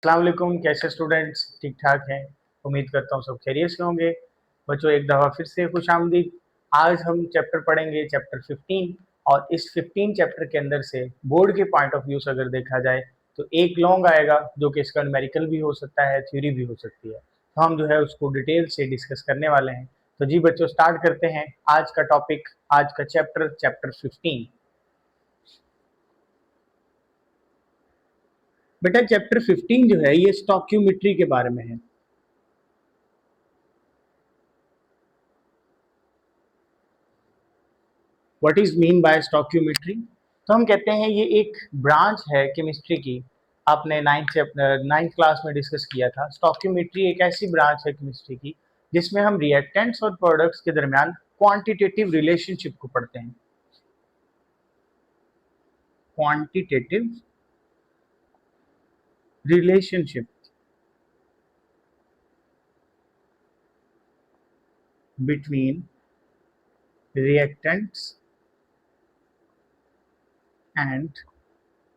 अस्सलाम वालेकुम। कैसे स्टूडेंट्स? ठीक ठाक हैं? उम्मीद करता हूँ सब खैरियत से होंगे। बच्चों, एक दफ़ा फिर से खुश आमदीद। आज हम चैप्टर पढ़ेंगे, चैप्टर 15। और इस 15 चैप्टर के अंदर से बोर्ड के पॉइंट ऑफ व्यू से अगर देखा जाए तो एक लॉन्ग आएगा जो कि इसका न्यूमेरिकल भी हो सकता है, थ्योरी भी हो सकती है। तो हम जो है उसको डिटेल से डिस्कस करने वाले हैं। तो जी बच्चों, स्टार्ट करते हैं आज का टॉपिक, आज का चैप्टर 15। बेटा, चैप्टर 15 जो है ये स्टॉक्योमेट्री के बारे में है। What is mean by stoichiometry? तो हम कहते हैं ये एक ब्रांच है केमिस्ट्री की। आपने नाइन्थ क्लास में डिस्कस किया था। स्टॉक्योमेट्री एक ऐसी ब्रांच है केमिस्ट्री की जिसमें हम रिएक्टेंट्स और प्रोडक्ट्स के दरमियान क्वांटिटेटिव रिलेशनशिप को पढ़ते हैं। Quantitative relationship between reactants and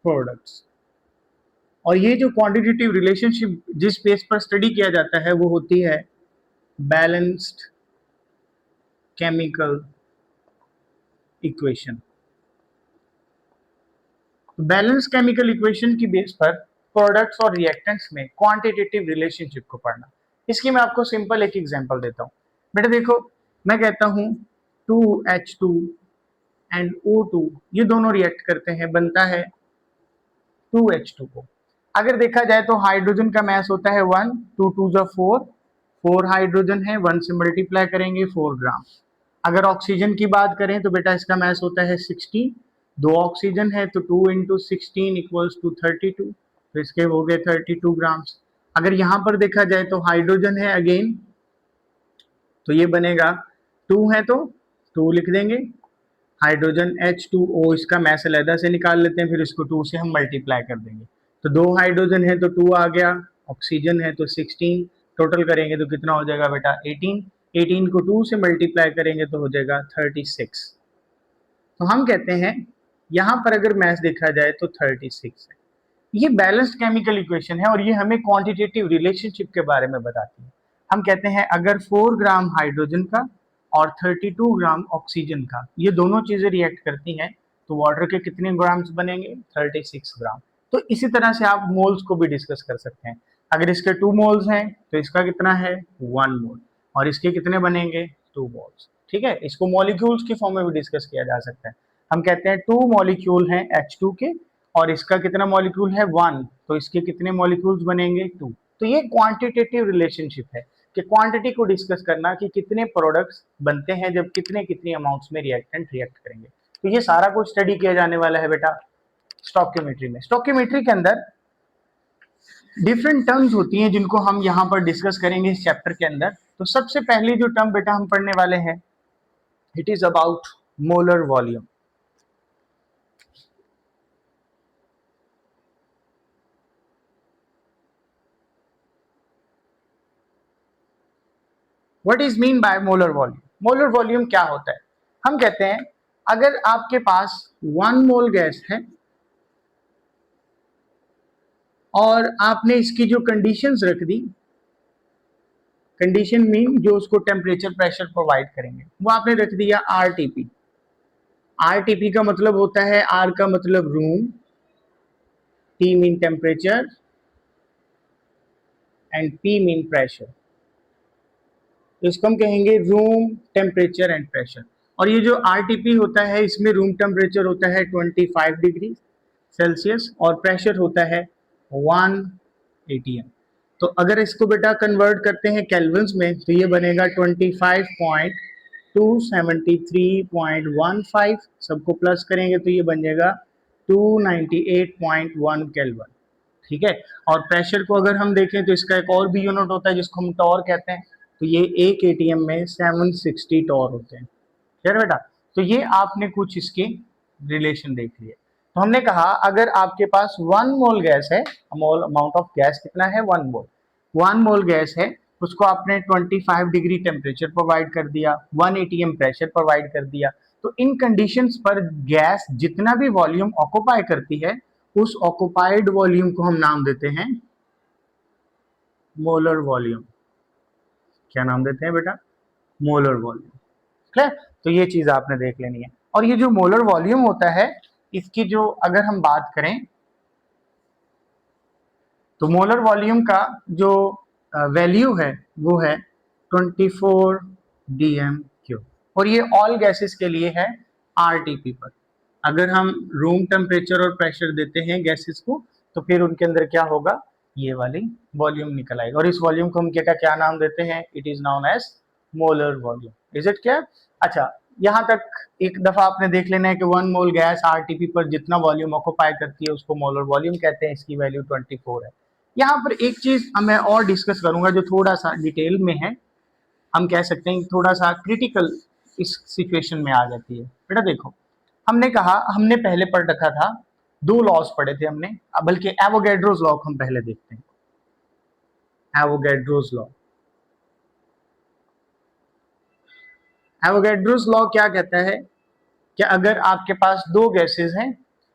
products. और ये जो क्वांटिटेटिव रिलेशनशिप जिस बेस पर स्टडी किया जाता है वो होती है balanced chemical equation. Balance chemical equation की बेस पर प्रोडक्ट्स और रिएक्टेंट्स में क्वांटिटेटिव रिलेशनशिप को पढ़ना। इसकी मैं आपको सिंपल एक एग्जांपल देता हूँ। बेटा देखो, मैं कहता हूँ 2H2 एंड O2 ये दोनों रिएक्ट करते हैं, बनता है 2H2 को। अगर देखा जाए तो हाइड्रोजन का मास होता है 1, 2 2 जा 4, 4 हाइड्रोजन है, 1 से मल्टीप्लाई करेंगे 4 ग्राम। अगर ऑक्सीजन की बात करें तो बेटा इसका मास होता है 60, 2 ऑक्सीजन है तो 2 इंटू 16 इक्वल्स टू 32, तो इसके हो गए 32 ग्राम्स। अगर यहाँ पर देखा जाए तो हाइड्रोजन है अगेन, तो ये बनेगा 2 है तो 2 लिख देंगे। हाइड्रोजन H2O इसका मास अलग से निकाल लेते हैं, फिर इसको 2 से हम मल्टीप्लाई कर देंगे। तो 2 हाइड्रोजन है तो 2 आ गया, ऑक्सीजन है तो 16, टोटल करेंगे तो कितना हो जाएगा बेटा 18। 18 को 2 से मल्टीप्लाई करेंगे तो हो जाएगा 36। तो हम कहते हैं यहाँ पर अगर मास देखा जाए तो 36 है। ये बैलेंस्ड केमिकल इक्वेशन है और ये हमें क्वांटिटेटिव रिलेशनशिप के बारे में बताती है। हम कहते हैं अगर 4 ग्राम हाइड्रोजन का और 32 ग्राम ऑक्सीजन का ये दोनों चीजें रिएक्ट करती हैं तो वाटर के कितने ग्राम्स बनेंगे? 36 ग्राम। तो इसी तरह से आप मोल्स को भी डिस्कस कर सकते हैं। अगर इसके 2 मोल्स हैं तो इसका कितना है? 1 मोल। और इसके कितने बनेंगे? 2 मोल्स। ठीक है, इसको मॉलिक्यूल्स की फॉर्म में भी डिस्कस किया जा सकता है। हम कहते हैं 2 मॉलिक्यूल हैं H2 के और इसका कितना मॉलिक्यूल है? 1, तो इसके कितने मॉलिक्यूल्स बनेंगे? 2। तो ये क्वांटिटेटिव रिलेशनशिप है कि क्वांटिटी को डिस्कस करना कि कितने प्रोडक्ट्स बनते हैं जब कितने कितनी अमाउंट्स में रिएक्टेंट रिएक्ट करेंगे। तो ये सारा कुछ स्टडी किया जाने वाला है बेटा स्टॉक्योमेट्री में। स्टॉक्योमेट्री के अंदर डिफरेंट टर्म्स होती हैं जिनको हम यहाँ पर डिस्कस करेंगे इस चैप्टर के अंदर। तो सबसे पहली जो टर्म बेटा हम पढ़ने वाले हैं, it is about molar volume. What is mean bye molar volume? Molar volume क्या होता है? हम कहते हैं अगर आपके पास 1 मोल गैस है और आपने इसकी जो कंडीशंस रख दी, कंडीशन मीन जो उसको टेम्परेचर प्रेशर प्रोवाइड करेंगे, वो आपने रख दिया आरटीपी। आरटीपी का मतलब होता है, आर का मतलब room, T mean temperature and P mean pressure. तो इसको हम कहेंगे रूम टेम्परेचर एंड प्रेशर। और ये जो आरटीपी होता है इसमें रूम टेम्परेचर होता है 25 डिग्री सेल्सियस और प्रेशर होता है 1 atm। तो अगर इसको बेटा कन्वर्ट करते हैं केल्विन्स में तो ये बनेगा 25.273.15, सबको प्लस करेंगे तो ये बन जाएगा 298.1 केल्विन। ठीक है, और प्रेशर को अगर हम देखें तो इसका एक और भी यूनिट होता है जिसको हम टॉर कहते हैं। तो ये 1 एटीएम में 760 टॉर होते हैं। ठीक है बेटा, तो ये आपने कुछ इसके रिलेशन देख लिए। तो हमने कहा अगर आपके पास 1 मोल गैस है, मोल अमाउंट ऑफ गैस कितना है? 1 मोल। 1 मोल गैस है, उसको आपने 25 डिग्री टेम्परेचर प्रोवाइड कर दिया, 1 एटीएम प्रेशर प्रोवाइड कर दिया। तो इन कंडीशंस पर गैस जितना भी वॉल्यूम ऑक्यूपाई करती है उस ऑक्यूपाइड वॉल्यूम को हम नाम देते हैं मोलर वॉल्यूम, क्या नाम देते हैं बेटा, मोलर वॉल्यूम। क्लियर, तो ये चीज आपने देख लेनी है। और ये जो मोलर वॉल्यूम होता है, इसकी जो अगर हम बात करें तो मोलर वॉल्यूम का जो वैल्यू है वो है 24 dm³ और ये ऑल गैसेस के लिए है आरटीपी पर। अगर हम रूम टेम्परेचर और प्रेशर देते हैं गैसेस को तो फिर उनके अंदर क्या होगा, ये वाली वॉल्यूम निकल आएगा और इस वॉल्यूम को हम क्या नाम देते हैं, it is known as molar volume. Is it clear? अच्छा, यहाँ तक एक दफा आपने देख लेना है कि 1 मोल गैस आरटीपी पर जितना वॉल्यूम ऑक्यूपाई करती है उसको मोलर वॉल्यूम कहते हैं, इसकी वैल्यू 24 है। यहाँ पर एक चीज मैं और डिस्कस करूंगा जो थोड़ा सा डिटेल में है, हम कह सकते हैं थोड़ा सा क्रिटिकल इस सिचुएशन में आ जाती है। बेटा देखो, हमने कहा, हमने पहले पढ़ रखा था, दो लॉज पढ़े थे हमने, बल्कि एवोगैड्रोस लॉ हम पहले देखते हैं। एवोगैड्रोस लॉ, एवोगैड्रोस लॉ क्या कहता है कि अगर आपके पास दो गैसेस हैं,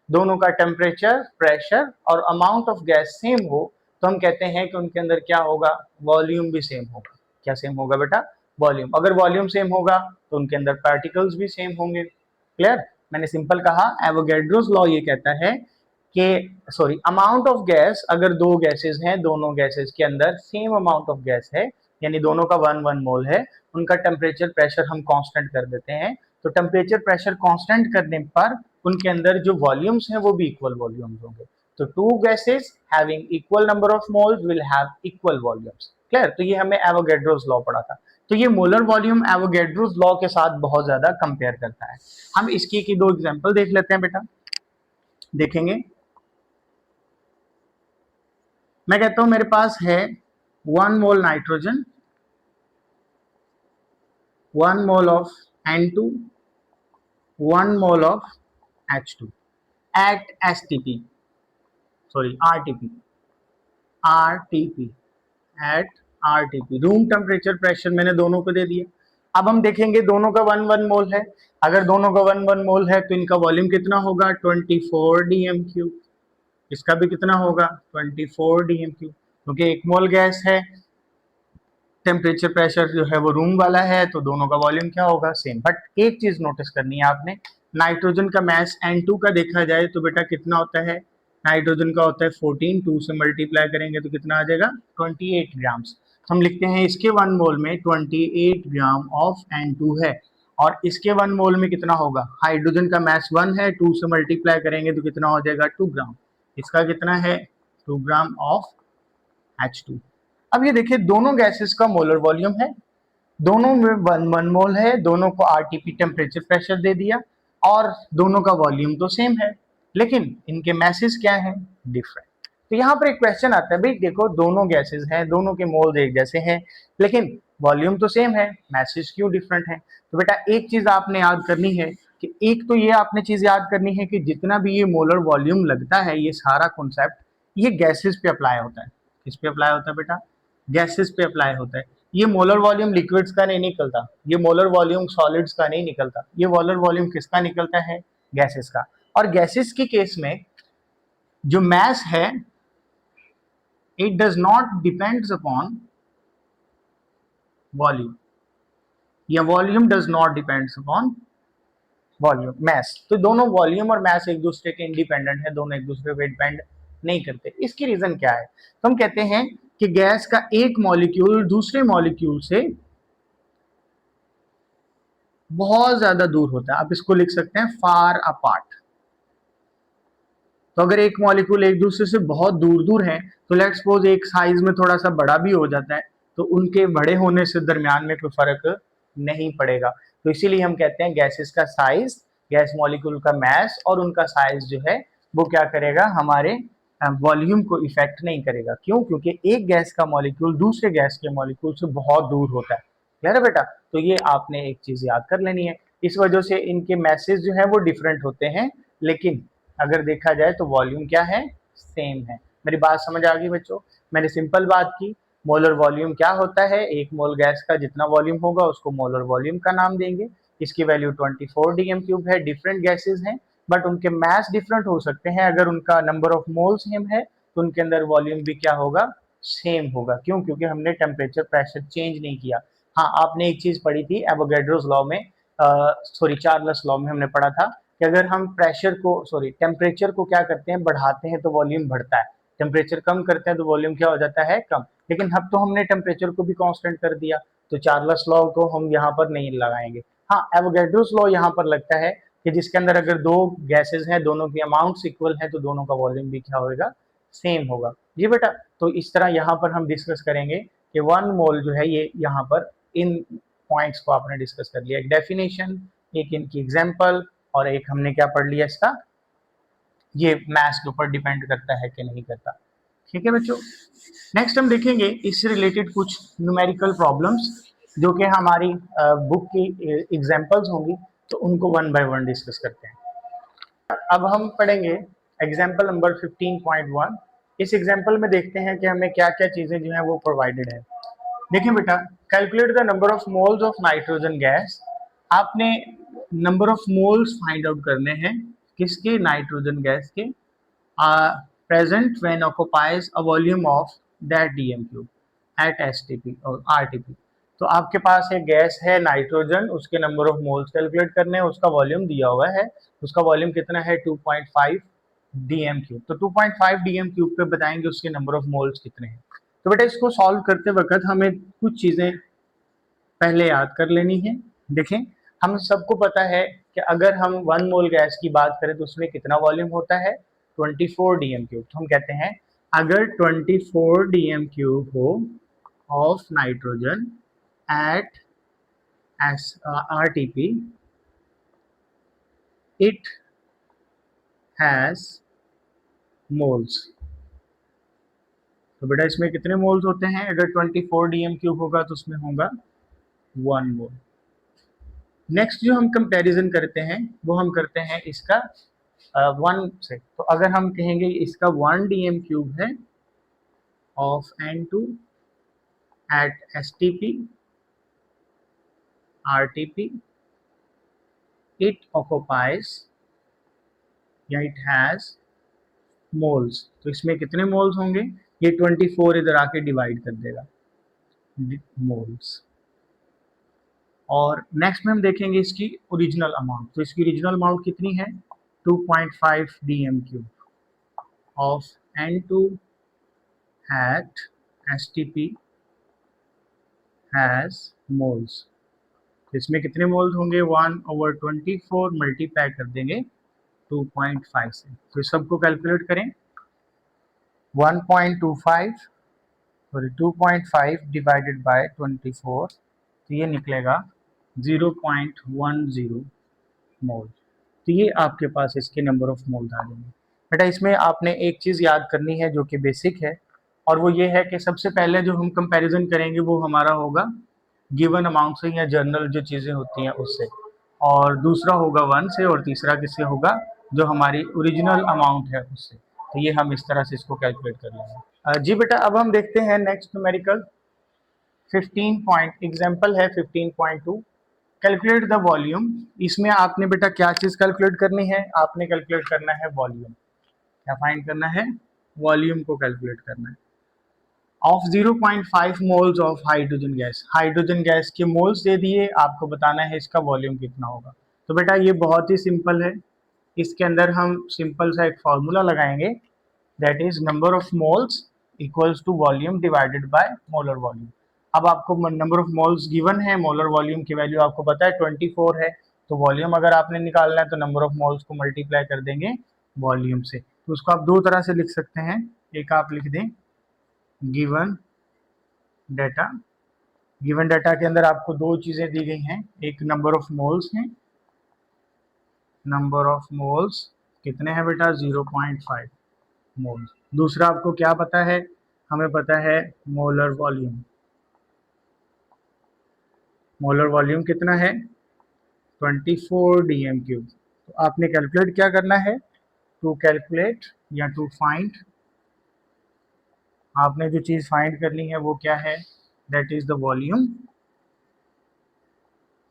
दोनों का टेम्परेचर, प्रेशर और अमाउंट ऑफ गैस सेम हो तो हम कहते हैं कि उनके अंदर क्या होगा, वॉल्यूम भी सेम होगा। क्या सेम होगा बेटा, वॉल्यूम। अगर वॉल्यूम सेम होगा तो उनके अंदर पार्टिकल्स भी सेम होंगे। क्लियर? मैंने सिंपल कहा, एवोगैड्रोस लॉ ये कहता है कि सॉरी, अमाउंट ऑफ गैस, अगर दो गैसेस हैं, दोनों गैसेस के अंदर सेम अमाउंट ऑफ गैस है, यानी दोनों का 1 मोल है, उनका टेम्परेचर प्रेशर हम कांस्टेंट कर देते हैं, तो टेम्परेचर प्रेशर कांस्टेंट करने पर उनके अंदर जो वॉल्यूम्स हैं वो भी इक्वल वॉल्यूम्स होंगे। तो two gases having equal number of moles will have equal volumes. Clear? तो ये हमें एवोगैड्रोस लॉ पढ़ा था। तो ये मोलर वॉल्यूम एवोगैड्रोस लॉ के साथ बहुत ज्यादा कंपेयर करता है। हम इसकी की दो एग्जांपल देख लेते हैं बेटा, देखेंगे। मैं कहता हूं मेरे पास है 1 mole nitrogen, 1 mole of N2, 1 mole of H2 at STP, sorry RTP, RTP at RTP, room temperature pressure मैंने दोनों को दे दिया। अब हम देखेंगे दोनों का 1 मोल है, अगर दोनों का 1 मोल है तो इनका वॉल्यूम कितना होगा, 24 dm³। इसका भी कितना होगा, 24 dm³, क्योंकि 1 मोल गैस है, टेम्परेचर प्रेशर जो है वो रूम वाला है, तो दोनों का वॉल्यूम क्या होगा, सेम। बट एक चीज नोटिस करनी है आपने, नाइट्रोजन का मास N2 का देखा जाए तो बेटा कितना होता है, नाइट्रोजन का होता है 14, 2 से मल्टीप्लाई करेंगे तो कितना आ जाएगा, 28 ग्राम्स। हम लिखते हैं इसके 1 मोल में 28 ग्राम ऑफ N2 है, और इसके 1 मोल में कितना होगा, हाइड्रोजन का मास 1 है, 2 से मल्टीप्लाई करेंगे तो कितना हो जाएगा, 2 ग्राम। इसका कितना है, 2 ग्राम ऑफ H2। अब ये देखिए, दोनों गैसेस का मोलर वॉल्यूम है, दोनों में 1 मोल है, दोनों को आरटीपी टेम्परेचर प्रेशर दे दिया और दोनों का वॉल्यूम तो सेम है, लेकिन इनके मैसेज क्या है, डिफरेंट। तो यहाँ पर एक क्वेश्चन आता है, भाई देखो दोनों गैसेस हैं, दोनों के मोल्स एक जैसे हैं, लेकिन वॉल्यूम तो सेम है, मैसेज क्यों डिफरेंट है? तो बेटा एक चीज आपने याद करनी है कि एक तो ये आपने चीज याद करनी है कि जितना भी ये मोलर वॉल्यूम लगता है, ये सारा कॉन्सेप्ट ये गैसेस पे अप्लाई होता है। किस पे अप्लाई होता है बेटा, गैसेस पे अप्लाई होता है। ये मोलर वॉल्यूम लिक्विड्स का नहीं निकलता, ये मोलर वॉल्यूम सॉलिड्स का नहीं निकलता, ये मोलर वॉल्यूम किसका निकलता है, गैसेस का। और गैसेस के केस में जो मास है, it does not depends upon volume, या volume does not depends upon volume mass. तो दोनों वॉल्यूम और मास एक दूसरे के इंडिपेंडेंट है, दोनों एक दूसरे पे डिपेंड नहीं करते। इसकी रीजन क्या है, तो हम कहते हैं कि गैस का एक मॉलिक्यूल दूसरे मॉलिक्यूल से बहुत ज्यादा दूर होता है, आप इसको लिख सकते हैं फार अपार्ट। तो अगर एक मॉलिक्यूल एक दूसरे से बहुत दूर दूर है, तो लेट्स सपोज एक साइज में थोड़ा सा बड़ा भी हो जाता है, तो उनके बड़े होने से दरमियान में कोई फर्क नहीं पड़ेगा। तो इसीलिए हम कहते हैं गैसेस का साइज, गैस मॉलिक्यूल का मास और उनका साइज जो है वो क्या करेगा, हमारे वॉल्यूम को इफेक्ट नहीं करेगा। क्यों? क्योंकि एक गैस का मॉलिक्यूल दूसरे गैस के मॉलिक्यूल से बहुत दूर होता है। क्लियर है बेटा? तो ये आपने एक चीज याद कर लेनी है। इस वजह से इनके मैसेज जो है वो डिफरेंट होते हैं, लेकिन अगर देखा जाए तो वॉल्यूम क्या है, सेम है। मेरी बात समझ आ गई बच्चों? मैंने सिंपल बात की, मोलर वॉल्यूम क्या होता है, एक मोल गैस का जितना वॉल्यूम होगा उसको मोलर वॉल्यूम का नाम देंगे। इसकी वैल्यू 24 dm³ है। डिफरेंट गैसेस हैं बट उनके मास डिफरेंट हो सकते हैं, अगर उनका नंबर ऑफ मोल सेम है तो उनके अंदर वॉल्यूम भी क्या होगा, सेम होगा। क्यों? क्योंकि हमने टेम्परेचर प्रेशर चेंज नहीं किया। हाँ, आपने एक चीज पढ़ी थी एवोगैड्रोस लॉ में, सॉरी चार्ल्स लॉ में हमने पढ़ा था कि अगर हम प्रेशर को सॉरी टेम्परेचर को क्या करते हैं, बढ़ाते हैं तो वॉल्यूम बढ़ता है, टेम्परेचर कम करते हैं तो वॉल्यूम क्या हो जाता है, कम। लेकिन अब तो हमने टेम्परेचर को भी कांस्टेंट कर दिया, तो चार्ल्स लॉ को हम यहाँ पर नहीं लगाएंगे। हाँ, एवोगैड्रोस लॉ यहाँ पर लगता है कि जिसके अंदर अगर दो गैसेस हैं, दोनों की अमाउंट्स इक्वल है, तो दोनों का वॉल्यूम भी क्या होगा, सेम होगा। जी बेटा, तो इस तरह यहाँ पर हम डिस्कस करेंगे कि वन मोल जो है ये यहाँ पर इन पॉइंट्स को आपने डिस्कस कर लिया, एक डेफिनेशन, एक इनकी एग्जांपल, और एक हमने क्या पढ़ लिया इसका, ये मैथ्स के ऊपर डिपेंड करता है कि नहीं करता। ठीक है बच्चों, नेक्स्ट हम देखेंगे इससे रिलेटेड कुछ न्यूमेरिकल प्रॉब्लम्स जो कि हमारी बुक की एग्जांपल्स होंगी, तो उनको वन बाय वन डिस्कस करते हैं। अब हम पढ़ेंगे एग्जाम्पल नंबर 15.1। इस एग्जाम्पल में देखते हैं कि हमें क्या क्या चीजें जो है वो प्रोवाइडेड है। देखिए बेटा, calculate the number of moles of nitrogen gas. आपने number of moles find out करने हैं, किसके, नाइट्रोजन गैस के, present when occupies a volume of that DM cube at STP और आरटीपी। तो आपके पास एक गैस है नाइट्रोजन, उसके नंबर ऑफ मोल्स कैलकुलेट करने हैं, उसका वॉल्यूम दिया हुआ है, उसका वॉल्यूम कितना है, 2.5 डीएम क्यूब। तो 2.5 डीएम क्यूब पे बताएंगे उसके नंबर ऑफ मोल्स कितने हैं। तो बेटा इसको सॉल्व करते वक्त हमें कुछ चीजें पहले याद कर लेनी है। देखें, हम सबको पता है कि अगर हम 1 मोल गैस की बात करें तो उसमें कितना वॉल्यूम होता है, 24 डीएम क्यूब। तो हम कहते हैं अगर 24 डीएम क्यूब हो of nitrogen at as RTP, it has moles। तो बेटा इसमें कितने मोल्स होते हैं, अगर 24 डीएम क्यूब होगा तो उसमें होगा 1 मोल। नेक्स्ट जो हम कंपैरिजन करते हैं वो हम करते हैं इसका 1 से। तो अगर हम कहेंगे इसका 1 डीएम क्यूब है of N2 at STP RTP, it occupies या it has मोल्स। तो इसमें कितने मोल्स होंगे, ये 24 इधर आके डिवाइड कर देगा मोल्स। और नेक्स्ट में हम देखेंगे इसकी ओरिजिनल अमाउंट। तो इसकी ओरिजिनल अमाउंट कितनी है, 2.5 DM cube of N2 at STP has moles. इसमें कितने मोल्स होंगे, 1/24 मल्टीप्लाई कर देंगे 2.5 से। तो इस सबको कैलकुलेट करें, 1.25 सॉरी 2.5 डिवाइडेड बाय 24, तो ये निकलेगा 0.10 मोल। तो ये आपके पास इसके नंबर ऑफ मोल्स आ जाएंगे। बेटा इसमें आपने एक चीज़ याद करनी है जो कि बेसिक है, और वो ये है कि सबसे पहले जो हम कंपैरिजन करेंगे वो हमारा होगा गिवन अमाउंट से या जर्नल जो चीज़ें होती हैं उससे, और दूसरा होगा 1 से, और तीसरा किससे होगा, जो हमारी ओरिजिनल अमाउंट है उससे। तो ये हम इस तरह से इसको कैलकुलेट कर लेंगे। जी बेटा, अब हम देखते हैं नेक्स्ट न्यूमेरिकल 15 पॉइंट एग्जाम्पल है 15.2। Calculate the volume. इसमें आपने बेटा क्या चीज कैलकुलेट करनी है, आपने कैलकुलेट करना है वॉल्यूम। क्या फाइंड करना है, वॉल्यूम को कैलकुलेट करना है of 0.5 moles of hydrogen gas. Hydrogen gas के मोल्स दे दिए, आपको बताना है इसका वॉल्यूम कितना होगा। तो बेटा ये बहुत ही सिंपल है, इसके अंदर हम सिंपल सा एक फॉर्मूला लगाएंगे, that is number of moles equals to volume divided by molar volume. अब आपको नंबर ऑफ मोल्स गिवन है, मोलर वॉल्यूम की वैल्यू आपको पता है 24 है, तो वॉल्यूम अगर आपने निकालना है तो नंबर ऑफ मोल्स को मल्टीप्लाई कर देंगे वॉल्यूम से। तो उसको आप दो तरह से लिख सकते हैं, एक आप लिख दें गिवन डाटा। गिवन डाटा के अंदर आपको दो चीजें दी गई हैं, एक नंबर ऑफ मोल्स है, नंबर ऑफ मोल्स कितने हैं बेटा, 0.5 मोल्स। दूसरा आपको क्या पता है, हमें पता है मोलर वॉल्यूम। मोलर वॉल्यूम कितना है, 24 डीएम क्यूब। तो आपने कैलकुलेट क्या करना है, टू कैलकुलेट या टू फाइंड, आपने जो चीज फाइंड करनी है वो क्या है, दैट इज द वॉल्यूम।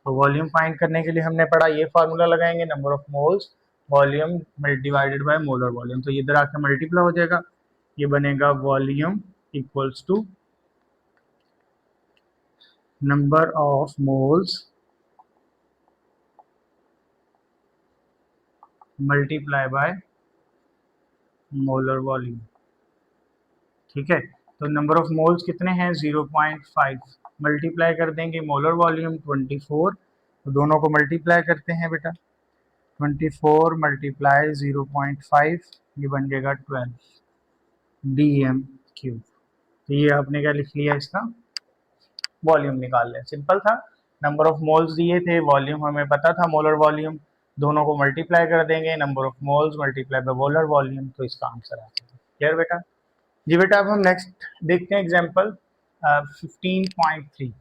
तो वॉल्यूम फाइंड करने के लिए हमने पढ़ा ये फार्मूला लगाएंगे, number of moles volume divided by molar volume. तो इधर आके मल्टीप्लाई हो जाएगा, ये बनेगा volume equals to number of moles multiply by molar volume. ठीक है, तो नंबर ऑफ मोल्स कितने हैं 0.5, मल्टीप्लाई कर देंगे मोलर वॉल्यूम 24, तो दोनों को मल्टीप्लाई करते हैं बेटा, 24 मल्टीप्लाई 0.5, ये बन जाएगा 12 dm³। तो ये आपने क्या लिख लिया, इसका वॉल्यूम निकाल लिया, सिंपल था। नंबर ऑफ मोल्स दिए थे, वॉल्यूम हमें पता था मोलर वॉल्यूम, दोनों को मल्टीप्लाई कर देंगे, number of moles multiply by molar volume, तो इसका आंसर आ जाएगा। क्लियर बेटा? जी बेटा, अब हम नेक्स्ट देखते हैं एग्जाम्पल 15.3।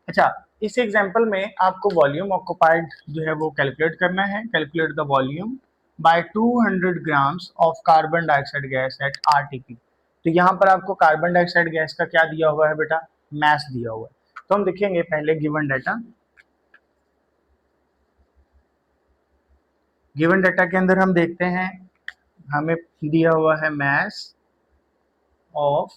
अच्छा, इस एग्जाम्पल में आपको वॉल्यूम ऑक्युपाइड जो है वो कैलकुलेट करना है। Calculate the volume by 200 grams of carbon dioxide gas at RTP। तो यहाँ पर आपको कार्बन डाइऑक्साइड गैस का क्या दिया हुआ है बेटा, मैस दिया हुआ है। तो हम देखेंगे पहले गिवन डाटा। गिवन डाटा के अंदर हम देखते हैं, हमें दिया हुआ है mass of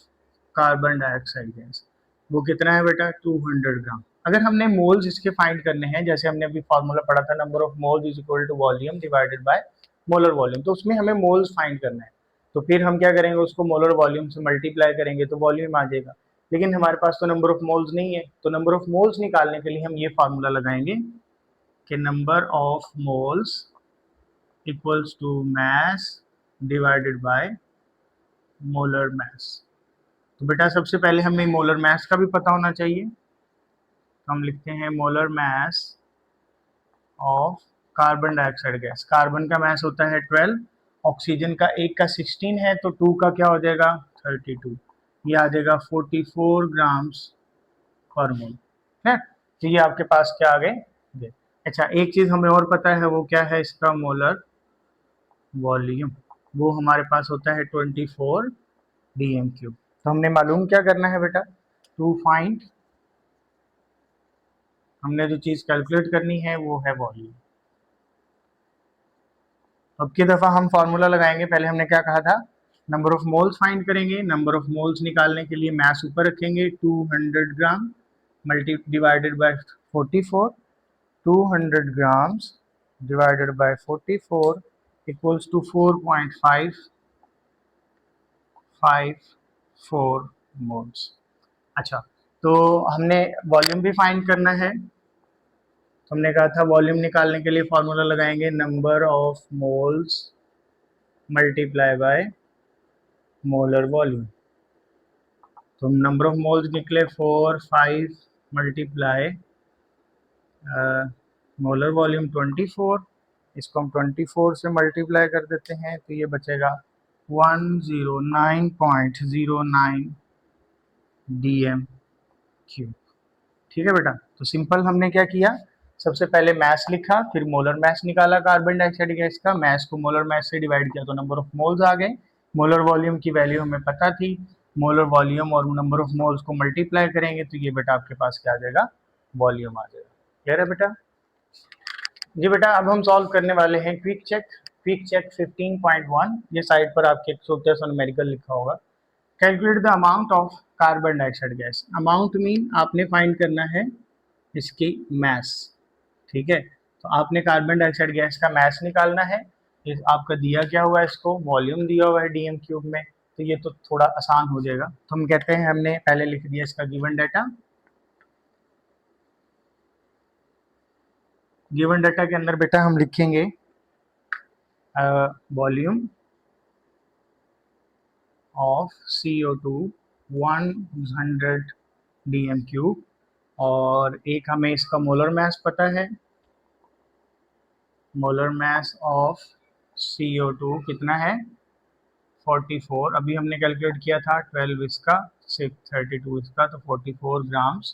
carbon dioxide gas, वो कितना है बेटा 200 ग्राम। अगर हमने मोल्स इसके फाइंड करने हैं, जैसे हमने अभी फॉर्मूला पढ़ा था, number of moles is equal to volume divided by molar volume, तो उसमें हमें मोल्स फाइंड करना है। तो फिर हम क्या करेंगे, उसको मोलर वॉल्यूम से मल्टीप्लाई करेंगे तो वॉल्यूम आ जाएगा। लेकिन हमारे पास तो नंबर ऑफ मोल्स नहीं है, तो नंबर ऑफ मोल्स निकालने के लिए हम ये फार्मूला लगाएंगे कि number of moles equals to mass divided by molar mass. तो बेटा सबसे पहले हमें मोलर मास का भी पता होना चाहिए, तो हम लिखते हैं molar mass of carbon dioxide gas. Carbon का मास होता है 12, ऑक्सीजन का एक का 16 है, तो 2 का क्या हो जाएगा 32, ये आ जाएगा 44 ग्राम्स पर मोल है। तो ये आपके पास क्या आ गए। अच्छा, एक चीज हमें और पता है, वो क्या है, इसका मोलर वॉल्यूम, वो हमारे पास होता है 24 dm³। तो हमने मालूम क्या करना है बेटा, टू फाइंड, हमने जो चीज कैलकुलेट करनी है वो है वॉल्यूम। अब की दफा हम फॉर्मूला लगाएंगे, पहले हमने क्या कहा था, नंबर ऑफ मोल्स फाइंड करेंगे। नंबर ऑफ मोल्स निकालने के लिए मैस ऊपर रखेंगे 200 gram multi divided by 44, 200 grams divided by 44 equals to 4.554 moles. अच्छा, तो हमने वॉल्यूम भी फाइंड करना है। हमने कहा था वॉल्यूम निकालने के लिए फॉर्मूला लगाएंगे number of moles multiply by molar volume. तो नंबर ऑफ मोल्स निकले 4, 5 मल्टीप्लाई मोलर वॉल्यूम 24, इसको हम 24 से मल्टीप्लाई कर देते हैं, तो ये बचेगा 109.09 dm³। ठीक है बेटा, तो सिंपल हमने क्या किया, सबसे पहले मैस लिखा, फिर मोलर मैस निकाला कार्बन डाइऑक्साइड गैस का, मैस को मोलर मैस से डिवाइड किया तो नंबर ऑफ मोल्स आ गए। मोलर वॉल्यूम की वैल्यू हमें पता थी, मोलर वॉल्यूम और नंबर ऑफ मोल्स को मल्टीप्लाई करेंगे तो ये बेटा आपके पास क्या आ जाएगा, वॉल्यूम आ जाएगा। क्लियर है बेटा? जी बेटा, अब हम सॉल्व करने वाले हैं क्विक चेक। क्विक चेक 15.1, ये साइड पर आपके एक छोटा सा न्यूमेरिकल लिखा होगा। Calculate the amount of carbon dioxide gas. Amount mean आपने फाइंड करना है इसकी मैस। ठीक है, तो आपने कार्बन डाइऑक्साइड गैस का मैस निकालना है। इस आपका दिया क्या हुआ है, इसको वॉल्यूम दिया हुआ है dm³ में, तो ये तो थोड़ा आसान हो जाएगा। तो हम कहते हैं, हमने पहले लिख दिया इसका गिवन डाटा। गिवन डाटा के अंदर बेटा हम लिखेंगे वॉल्यूम ऑफ CO2 100 dm³, और एक हमें इसका मोलर मास पता है, मोलर मास ऑफ CO2 कितना है 44, अभी हमने कैलकुलेट किया था 12 इसका 632 इसका, तो 44 ग्राम्स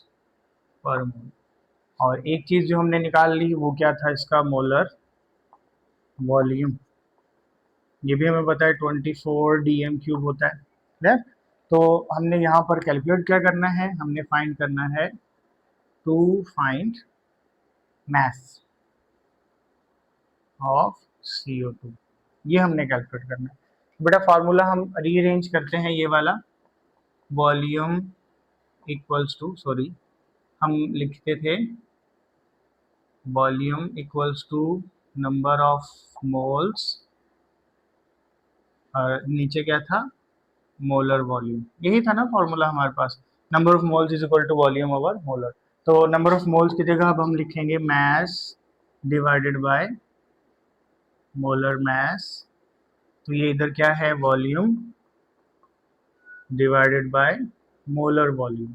पर मोल। और एक चीज़ जो हमने निकाल ली वो क्या था, इसका मोलर वॉल्यूम, ये भी हमें पता है 24 dm³ होता है। तो हमने यहाँ पर कैलकुलेट क्या करना है, हमने फाइंड करना है to find mass of CO2, ये हमने कैलकुलेट करना है। बेटा फार्मूला हम रीअरेंज करते हैं, ये वाला वॉल्यूम इक्वल्स टू, सॉरी हम लिखते थे volume equals to number of moles, और नीचे क्या था, मोलर वॉल्यूम, यही था ना फॉर्मूला हमारे पास, number of moles is equal to volume over molar. तो नंबर ऑफ मोल्स की जगह अब हम लिखेंगे mass divided by molar mass, तो ये इधर क्या है, volume divided by molar volume.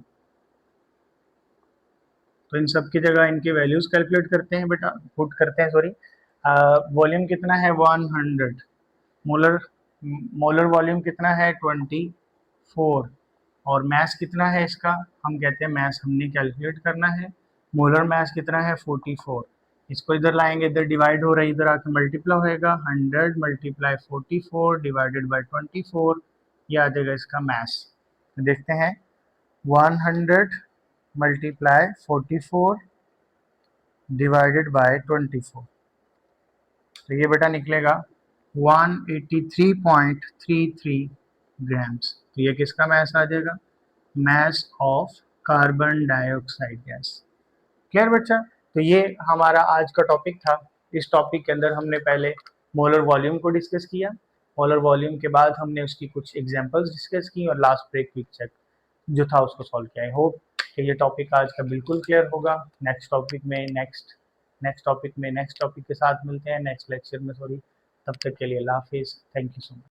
तो इन सब की जगह इनकी वैल्यूज कैलकुलेट करते हैं बेटा, पुट करते हैं, सॉरी। वॉल्यूम कितना है 100, मोलर मोलर वॉल्यूम कितना है 24, और मैस कितना है इसका, हम कहते हैं मैस हमने कैलकुलेट करना है, मोलर मैस कितना है 44, इसको इधर लाएंगे, इधर डिवाइड हो रहा है, इधर आके मल्टीप्लाई होएगा, 100 मल्टीप्लाई 44 डिवाइडेड बाय 24, ये आ जाएगा इसका मैस। तो देखते हैं 100 मल्टीप्लाई 44 डिवाइडेड बाय 24, तो ये बेटा निकलेगा 183.33 ग्राम्स। तो ये किसका मैस आ जाएगा, mass of carbon dioxide gas. Clear बच्चा। तो ये हमारा आज का टॉपिक था। इस टॉपिक के अंदर हमने पहले मोलर वॉल्यूम को डिस्कस किया, मोलर वॉल्यूम के बाद हमने उसकी कुछ एग्जांपल्स डिस्कस की, और लास्ट पे एक क्विक चेक जो था उसको सॉल्व किया। आई होप कि ये टॉपिक आज का बिल्कुल क्लियर होगा। नेक्स्ट टॉपिक में नेक्स्ट टॉपिक के साथ मिलते हैं नेक्स्ट लेक्चर में, सॉरी। तब तक के लिए अल्लाह हाफिज़, थैंक यू सो मच।